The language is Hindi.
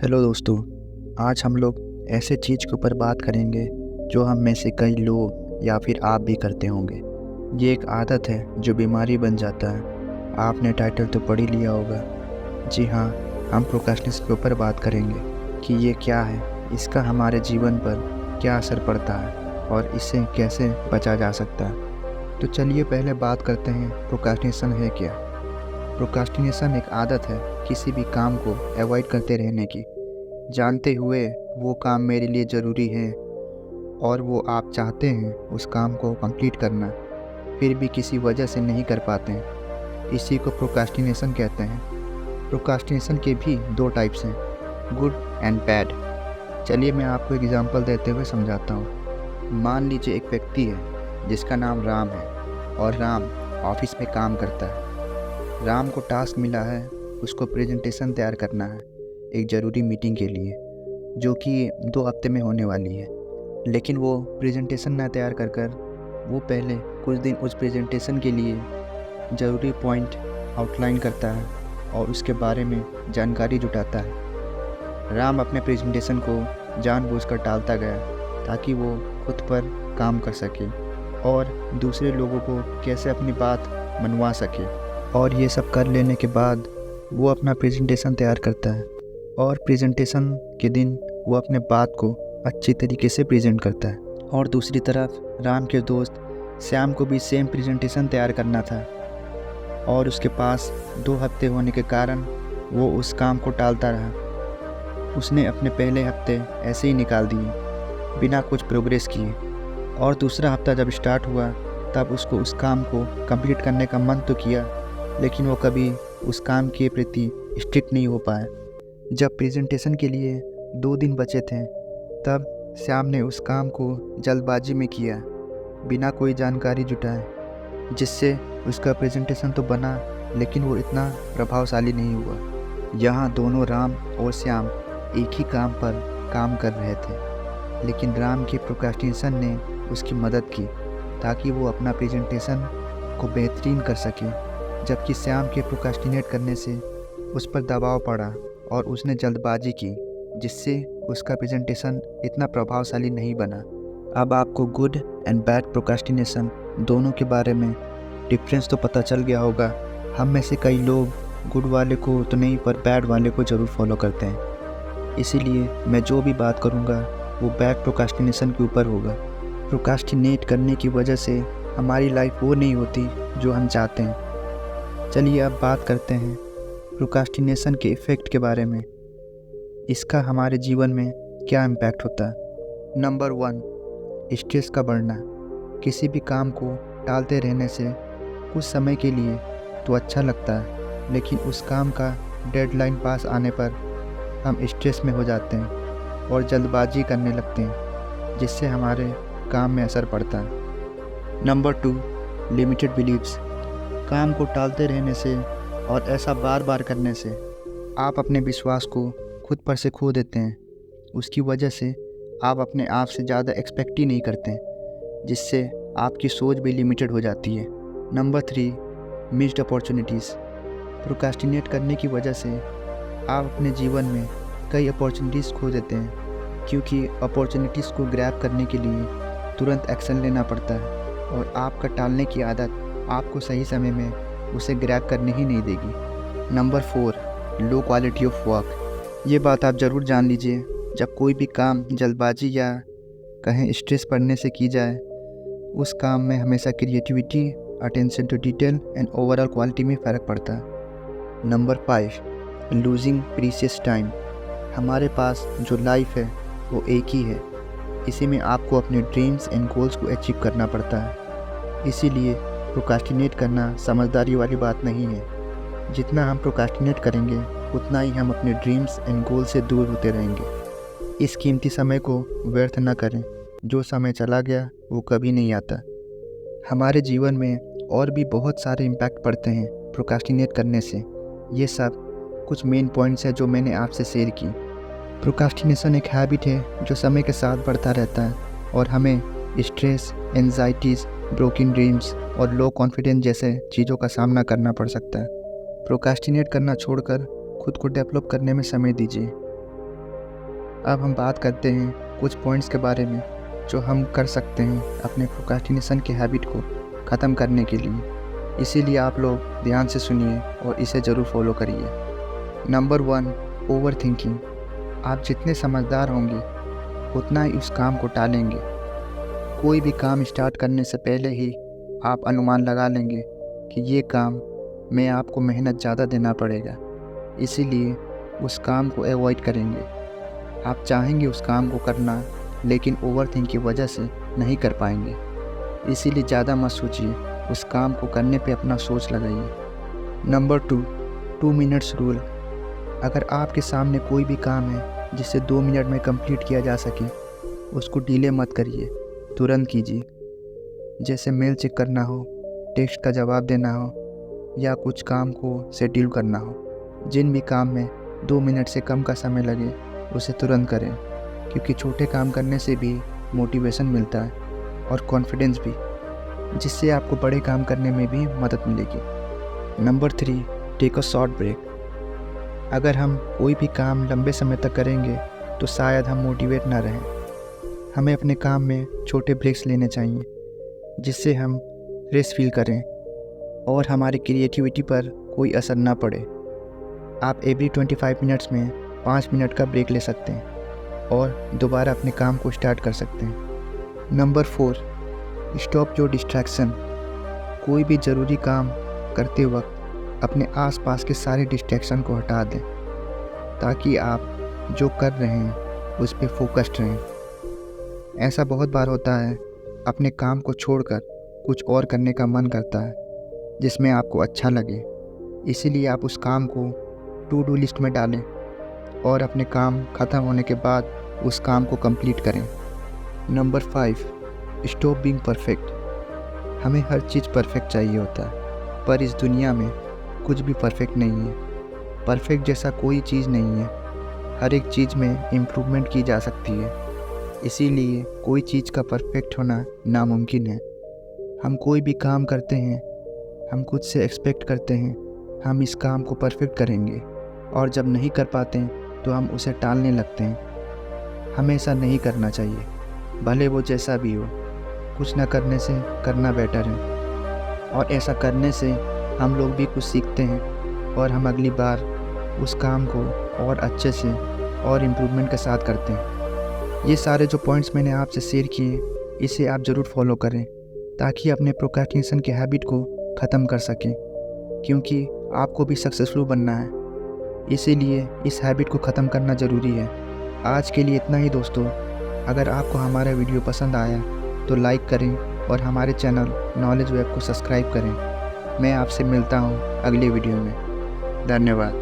हेलो दोस्तों। आज हम लोग ऐसे चीज़ के ऊपर बात करेंगे जो हम में से कई लोग या फिर आप भी करते होंगे। ये एक आदत है जो बीमारी बन जाता है। आपने टाइटल तो पढ़ ही लिया होगा। जी हाँ, हम प्रोक्रेस्टिनेशन के ऊपर बात करेंगे कि ये क्या है, इसका हमारे जीवन पर क्या असर पड़ता है और इससे कैसे बचा जा सकता है। तो चलिए पहले बात करते हैं प्रोक्रेस्टिनेशन है क्या। प्रोक्रास्टिनेशन एक आदत है किसी भी काम को अवॉइड करते रहने की, जानते हुए वो काम मेरे लिए ज़रूरी है और वो आप चाहते हैं उस काम को कंप्लीट करना, फिर भी किसी वजह से नहीं कर पाते हैं। इसी को प्रोक्रास्टिनेशन कहते हैं। प्रोक्रास्टिनेशन के भी दो टाइप्स हैं, गुड एंड बैड। चलिए मैं आपको एग्जांपल देते हुए समझाता हूँ। मान लीजिए एक व्यक्ति है जिसका नाम राम है और राम ऑफिस में काम करता है। राम को टास्क मिला है, उसको प्रेजेंटेशन तैयार करना है एक ज़रूरी मीटिंग के लिए जो कि 2 हफ्ते में होने वाली है। लेकिन वो प्रेजेंटेशन ना तैयार कर वो पहले कुछ दिन उस प्रेजेंटेशन के लिए ज़रूरी पॉइंट आउटलाइन करता है और उसके बारे में जानकारी जुटाता है। राम अपने प्रेजेंटेशन को जानबूझकर टालता गया ताकि वो खुद पर काम कर सके और दूसरे लोगों को कैसे अपनी बात मनवा सके। और ये सब कर लेने के बाद वो अपना प्रेजेंटेशन तैयार करता है और प्रेजेंटेशन के दिन वो अपने बात को अच्छी तरीके से प्रेजेंट करता है। और दूसरी तरफ राम के दोस्त श्याम को भी सेम प्रेजेंटेशन तैयार करना था और उसके पास 2 हफ्ते होने के कारण वो उस काम को टालता रहा। उसने अपने पहले हफ्ते ऐसे ही निकाल दिए बिना कुछ प्रोग्रेस किए, और दूसरा हफ्ता जब स्टार्ट हुआ तब उसको उस काम को कंप्लीट करने का मन तो किया, लेकिन वो कभी उस काम के प्रति स्ट्रिक्ट नहीं हो पाया। जब प्रेजेंटेशन के लिए 2 दिन बचे थे तब श्याम ने उस काम को जल्दबाजी में किया बिना कोई जानकारी जुटाए, जिससे उसका प्रेजेंटेशन तो बना लेकिन वो इतना प्रभावशाली नहीं हुआ। यहाँ दोनों राम और श्याम एक ही काम पर काम कर रहे थे, लेकिन राम की प्रोक्रास्टिनेशन ने उसकी मदद की ताकि वो अपना प्रेजेंटेशन को बेहतरीन कर सके, जबकि श्याम के प्रोक्रास्टिनेट करने से उस पर दबाव पड़ा और उसने जल्दबाजी की, जिससे उसका प्रेजेंटेशन इतना प्रभावशाली नहीं बना। अब आपको गुड एंड बैड प्रोक्रास्टिनेशन दोनों के बारे में डिफरेंस तो पता चल गया होगा। हम में से कई लोग गुड वाले को तो नहीं पर बैड वाले को ज़रूर फॉलो करते हैं। इसीलिए मैं जो भी बात करूँगा वो बैड प्रोक्रास्टिनेशन के ऊपर होगा। प्रोक्रास्टिनेट करने की वजह से हमारी लाइफ वो नहीं होती जो हम चाहते हैं। चलिए अब बात करते हैं प्रोक्रास्टिनेशन के इफ़ेक्ट के बारे में। इसका हमारे जीवन में क्या इम्पैक्ट होता है। नंबर 1, स्ट्रेस का बढ़ना। किसी भी काम को टालते रहने से कुछ समय के लिए तो अच्छा लगता है, लेकिन उस काम का डेडलाइन पास आने पर हम स्ट्रेस में हो जाते हैं और जल्दबाजी करने लगते हैं, जिससे हमारे काम में असर पड़ता है। Number 2, limited beliefs. काम को टालते रहने से और ऐसा बार बार करने से आप अपने विश्वास को खुद पर से खो देते हैं। उसकी वजह से आप अपने आप से ज़्यादा एक्सपेक्ट ही नहीं करते, जिससे आपकी सोच भी लिमिटेड हो जाती है। Number 3, missed opportunities. प्रोक्रास्टिनेट करने की वजह से आप अपने जीवन में कई अपॉर्चुनिटीज़ खो देते हैं, क्योंकि अपॉर्चुनिटीज़ को ग्रैब करने के लिए तुरंत एक्शन लेना पड़ता है और आपका टालने की आदत आपको सही समय में उसे ग्रैब करने ही नहीं देगी। Number 4, low quality of work. ये बात आप ज़रूर जान लीजिए, जब कोई भी काम जल्दबाजी या कहें स्ट्रेस पड़ने से की जाए, उस काम में हमेशा creativity, attention to detail and overall quality में फ़र्क पड़ता है। Number 5, losing precious time. हमारे पास जो लाइफ है वो एक ही है, इसी में आपको अपने ड्रीम्स एंड गोल्स को अचीव करना पड़ता है। इसीलिए प्रोक्रास्टिनेट करना समझदारी वाली बात नहीं है। जितना हम प्रोक्रास्टिनेट करेंगे उतना ही हम अपने ड्रीम्स एंड गोल से दूर होते रहेंगे। इस कीमती समय को व्यर्थ न करें। जो समय चला गया वो कभी नहीं आता। हमारे जीवन में और भी बहुत सारे इम्पैक्ट पड़ते हैं प्रोक्रास्टिनेट करने से। ये सब कुछ मेन पॉइंट्स हैं जो मैंने आपसे शेयर की। प्रोक्रास्टिनेशन एक हैबिट है जो समय के साथ बढ़ता रहता है और हमें स्ट्रेस, एंजाइटीज़, ब्रोकन ड्रीम्स और लो कॉन्फिडेंस जैसे चीज़ों का सामना करना पड़ सकता है। प्रोक्रास्टिनेट करना छोड़कर खुद को डेवलप करने में समय दीजिए। अब हम बात करते हैं कुछ पॉइंट्स के बारे में जो हम कर सकते हैं अपने प्रोक्रास्टिनेशन के हैबिट को ख़त्म करने के लिए। इसीलिए आप लोग ध्यान से सुनिए और इसे ज़रूर फॉलो करिए। Number 1, over thinking. आप जितने समझदार होंगे उतना ही उस काम को टालेंगे। कोई भी काम स्टार्ट करने से पहले ही आप अनुमान लगा लेंगे कि ये काम में आपको मेहनत ज़्यादा देना पड़ेगा, इसीलिए उस काम को अवॉइड करेंगे। आप चाहेंगे उस काम को करना, लेकिन ओवरथिंक की वजह से नहीं कर पाएंगे। इसीलिए ज़्यादा मत सोचिए, उस काम को करने पे अपना सोच लगाइए। Number 2 minutes rule. अगर आपके सामने कोई भी काम है जिसे 2 मिनट में कंप्लीट किया जा सके, उसको डिले मत करिए, तुरंत कीजिए। जैसे मेल चेक करना हो, टेक्स्ट का जवाब देना हो या कुछ काम को शेड्यूल करना हो। जिन भी काम में 2 मिनट से कम का समय लगे उसे तुरंत करें, क्योंकि छोटे काम करने से भी मोटिवेशन मिलता है और कॉन्फिडेंस भी, जिससे आपको बड़े काम करने में भी मदद मिलेगी। Number 3, take a short break. अगर हम कोई भी काम लंबे समय तक करेंगे तो शायद हम मोटिवेट ना रहें। हमें अपने काम में छोटे ब्रेक्स लेने चाहिए, जिससे हम फ्रेश फील करें और हमारी क्रिएटिविटी पर कोई असर ना पड़े। आप एवरी 25 मिनट्स में 5 मिनट का ब्रेक ले सकते हैं और दोबारा अपने काम को स्टार्ट कर सकते हैं। Number 4, stop your distraction. कोई भी ज़रूरी काम करते वक्त अपने आसपास के सारे डिस्ट्रैक्शन को हटा दें, ताकि आप जो कर रहे हैं उस पर फोकस्ड रहें। ऐसा बहुत बार होता है, अपने काम को छोड़कर कुछ और करने का मन करता है जिसमें आपको अच्छा लगे, इसीलिए आप उस काम को टू डू लिस्ट में डालें और अपने काम ख़त्म होने के बाद उस काम को कंप्लीट करें। Number 5, stop being perfect. हमें हर चीज़ परफेक्ट चाहिए होता है, पर इस दुनिया में कुछ भी परफेक्ट नहीं है। परफेक्ट जैसा कोई चीज़ नहीं है। हर एक चीज़ में इम्प्रूवमेंट की जा सकती है, इसीलिए कोई चीज़ का परफेक्ट होना नामुमकिन है। हम कोई भी काम करते हैं, हम खुद से एक्सपेक्ट करते हैं हम इस काम को परफेक्ट करेंगे, और जब नहीं कर पाते हैं तो हम उसे टालने लगते हैं। हमें ऐसा नहीं करना चाहिए, भले वो जैसा भी हो। कुछ न करने से करना बेटर है, और ऐसा करने से हम लोग भी कुछ सीखते हैं और हम अगली बार उस काम को और अच्छे से और इम्प्रूवमेंट के साथ करते हैं। ये सारे जो पॉइंट्स मैंने आपसे शेयर किए, इसे आप ज़रूर फॉलो करें, ताकि अपने प्रोक्रास्टिनेशन के हैबिट को ख़त्म कर सकें, क्योंकि आपको भी सक्सेसफुल बनना है। इसीलिए इस हैबिट को ख़त्म करना ज़रूरी है। आज के लिए इतना ही दोस्तों। अगर आपको हमारा वीडियो पसंद आया तो लाइक करें और हमारे चैनल नॉलेज वेब को सब्सक्राइब करें। मैं आपसे मिलता हूँ अगले वीडियो में। धन्यवाद।